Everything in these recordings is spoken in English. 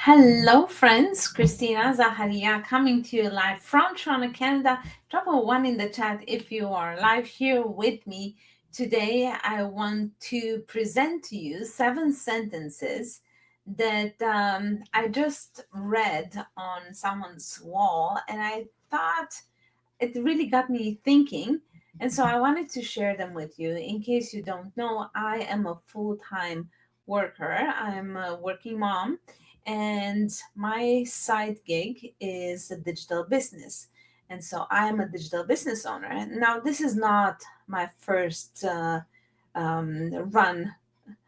Hello, friends. Christina Zaharia coming to you live from Toronto, Canada. Drop a one in the chat if you are live here with me. Today, I want to present to you 7 sentences that I just read on someone's wall, and I thought it really got me thinking. And so I wanted to share them with you. In case you don't know, I am a full time worker, I'm a working mom, and my side gig is a digital business. And so I am a digital business owner. Now, this is not my first run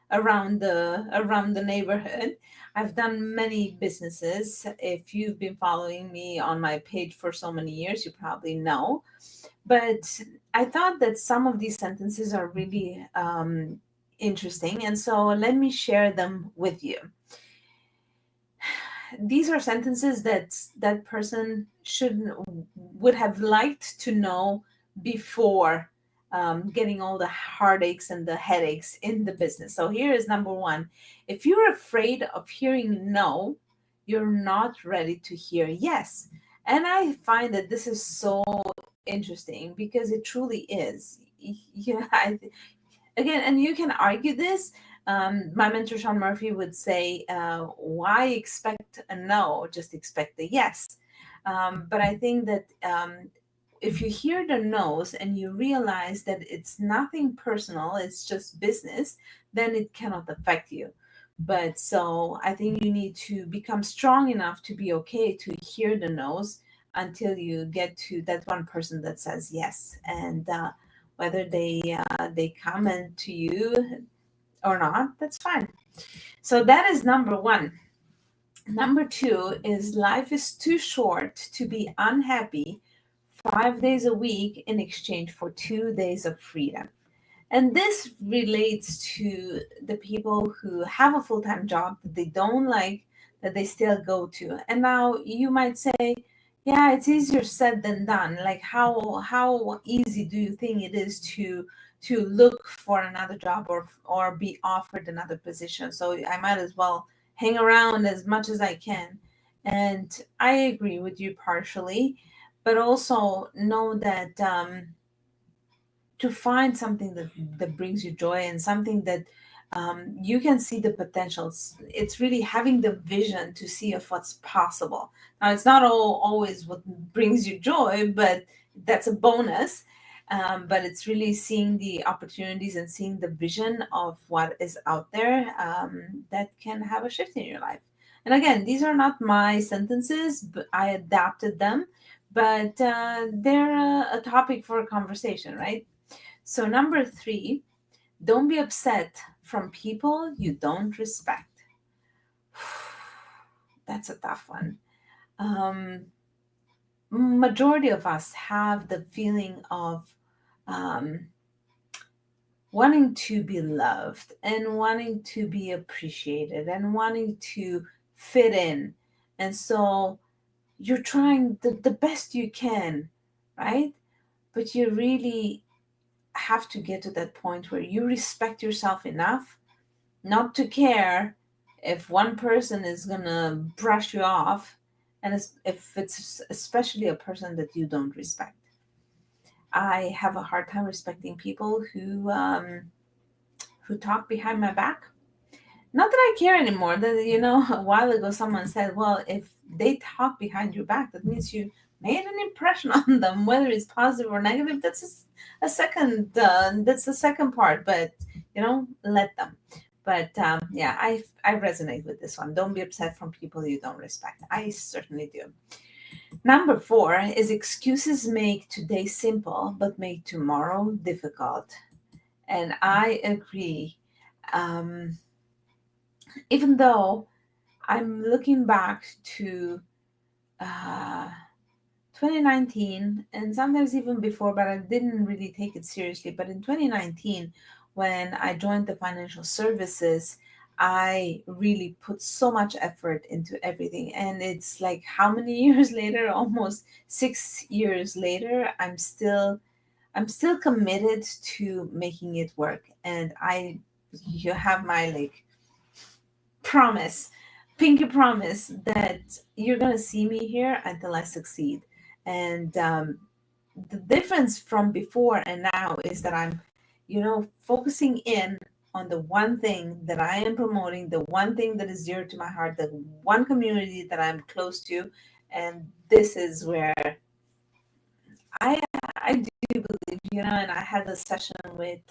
around the neighborhood. I've done many businesses. If you've been following me on my page for so many years, you probably know. But I thought that some of these sentences are really interesting, and so let me share them with you. These are sentences that that person should would have liked to know before getting all the heartaches and the headaches in the business. So here is number one: if you're afraid of hearing no, you're not ready to hear yes. And I find that this is so interesting because it truly is. Yeah, again, and you can argue this. My mentor Sean Murphy would say, "Why expect a no? Just expect a yes." But I think that if you hear the no's and you realize that it's nothing personal, it's just business, then it cannot affect you. But so I think you need to become strong enough to be okay to hear the no's until you get to that one person that says yes. And whether they comment to you or not, that's fine. So that is number one. Number two is life is too short to be unhappy 5 days a week in exchange for 2 days of freedom. And this relates to the people who have a full time job that they don't like, that they still go to. And now you might say, yeah, it's easier said than done. Like how easy do you think it is to look for another job or be offered another position? So I might as well hang around as much as I can. And I agree with you partially, but also know that to find something that brings you joy and something that you can see the potentials. It's really having the vision to see of what's possible. Now, it's not always what brings you joy, but that's a bonus. But it's really seeing the opportunities and seeing the vision of what is out there that can have a shift in your life. And again, these are not my sentences, but I adapted them. But they're a topic for a conversation, right? So, number three, don't be upset from people you don't respect. That's a tough one. Um, Majority of us have the feeling of um, wanting to be loved and wanting to be appreciated and wanting to fit in. And so you're trying the best you can, right? But you really have to get to that point where you respect yourself enough not to care if one person is gonna brush you off, and if it's especially a person that you don't respect. I have a hard time respecting people who talk behind my back. Not that I care anymore. That a while ago someone said, "Well, if they talk behind your back, that means you made an impression on them, whether it's positive or negative. A second. That's the second part, but let them." But yeah, I resonate with this one. Don't be upset from people you don't respect. I certainly do. Number four is excuses make today simple, but make tomorrow difficult. And I agree. Um, Even though I'm looking back to uh, 2019 and sometimes even before, but I didn't really take it seriously. But in 2019, when I joined the financial services, I really put so much effort into everything. And it's like how many years later, almost 6 years later, I'm still committed to making it work. And you have my like promise pinky promise that you're going to see me here until I succeed. And the difference from before and now is that I'm, focusing in on the one thing that I am promoting, the one thing that is dear to my heart, the one community that I'm close to. And this is where I I do believe, and I had a session with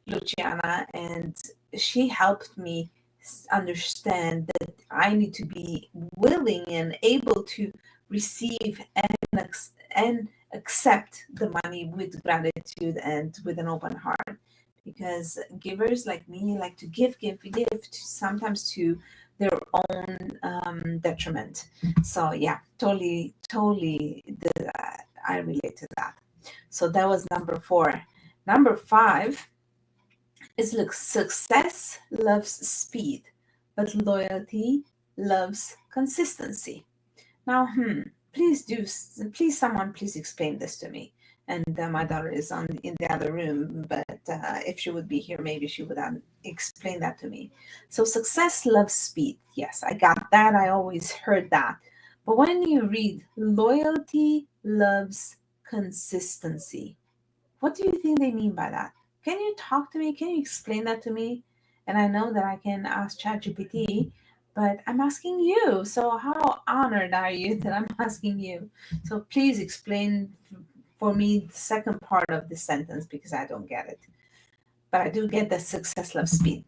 Luciana, and she helped me understand that I need to be willing and able to receive and accept the money with gratitude and with an open heart. Because givers like me like to give, sometimes to their own detriment. So yeah, totally, I relate to that. So that was number 4. Number 5 is, look, success loves speed, but loyalty loves consistency. Now, please, someone, please explain this to me. And my daughter is in the other room, but if she would be here, maybe she would explain that to me. So, success loves speed. Yes, I got that. I always heard that. But when you read loyalty loves consistency, what do you think they mean by that? Can you talk to me? Can you explain that to me? And I know that I can ask ChatGPT, but I'm asking you. So how honored are you that I'm asking you? So please explain for me the second part of the sentence, because I don't get it. But I do get that success loves speed.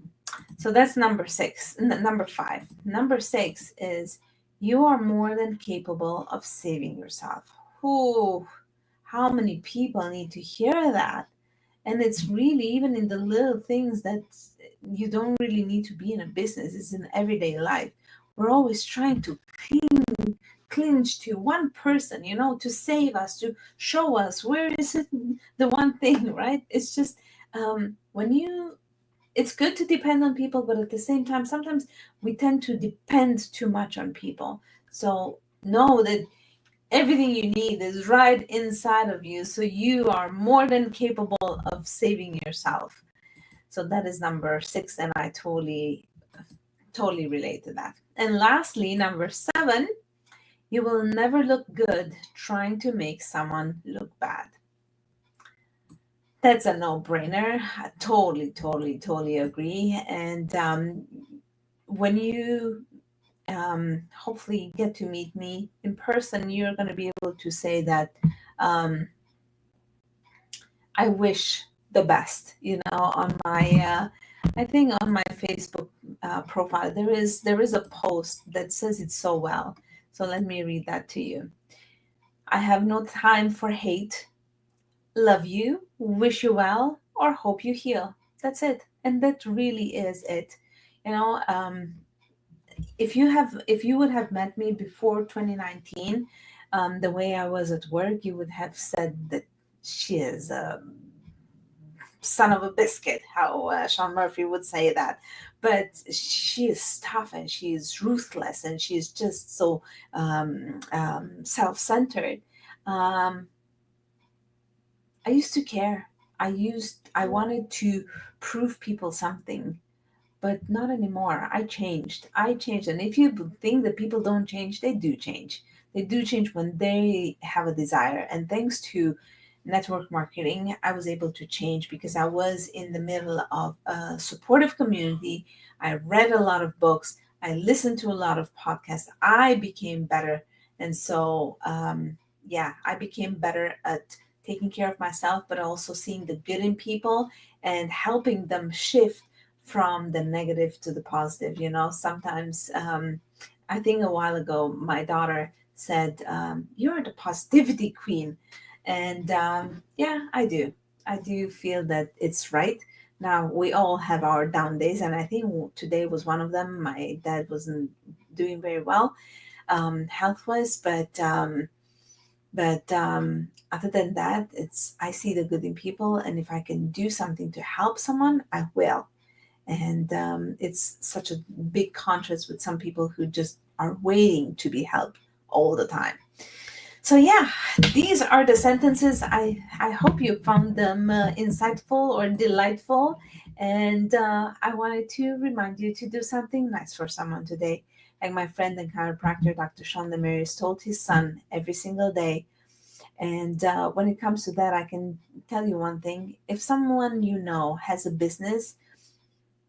So that's number 6. Number 5. Number 6 is, you are more than capable of saving yourself. Ooh, how many people need to hear that? And it's really even in the little things that you don't really need to be in a business. It's in everyday life. We're always trying to clinch to one person, to save us, to show us where is it, the one thing, right? It's just when you it's good to depend on people, but at the same time, sometimes we tend to depend too much on people. So know that everything you need is right inside of you. So you are more than capable of saving yourself. So that is number 6. And I totally relate to that. And lastly, number 7, you will never look good trying to make someone look bad. That's a no-brainer. I totally agree. And when you hopefully get to meet me in person, you're going to be able to say that um, I wish the best. On my I think on my Facebook profile there is a post that says it so well. So let me read that to you. I have no time for hate. Love you, wish you well, or hope you heal. That's it. And that really is it. You know, if you would have met me before 2019, the way I was at work, you would have said that she is a son of a biscuit, how Sean Murphy would say that. But she is tough and she is ruthless and she is just so self-centered. Um, I used to care. I wanted to prove people something, but not anymore. I changed. And if you think that people don't change, they do change. They do change when they have a desire. And thanks to network marketing, I was able to change because I was in the middle of a supportive community. I read a lot of books. I listened to a lot of podcasts. I became better. And so, yeah, I became better at taking care of myself, but also seeing the good in people and helping them shift from the negative to the positive. Sometimes I think a while ago my daughter said, you're the positivity queen. And yeah, I do feel that it's right. Now we all have our down days, and I think today was one of them. My dad wasn't doing very well health wise, but other than that, it's I see the good in people, and if I can do something to help someone, I will. And it's such a big contrast with some people who just are waiting to be helped all the time. So yeah, these are the sentences. I hope you found them insightful or delightful. And I wanted to remind you to do something nice for someone today. Like my friend and chiropractor, Dr. Sean Demarius, told his son every single day. And when it comes to that, I can tell you one thing. If someone you know has a business,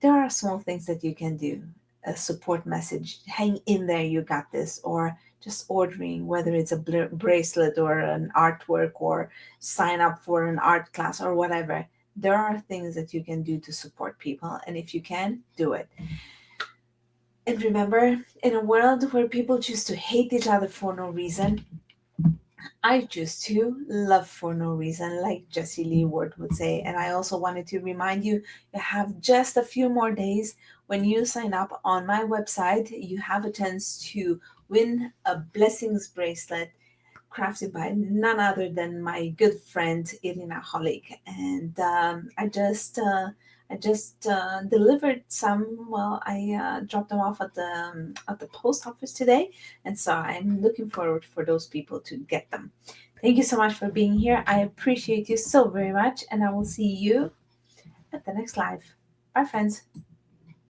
there are small things that you can do. A support message, hang in there, you got this, or just ordering, whether it's a bracelet or an artwork or sign up for an art class or whatever. There are things that you can do to support people, and if you can, do it. And remember, in a world where people choose to hate each other for no reason, I choose to love for no reason, like Jessie Lee Ward would say. And I also wanted to remind you, you have just a few more days. When you sign up on my website, you have a chance to win a blessings bracelet crafted by none other than my good friend Irina Holik. And I just delivered some. Well, I dropped them off at the post office today, and so I'm looking forward for those people to get them. Thank you so much for being here. I appreciate you so very much, and I will see you at the next live. Bye, friends.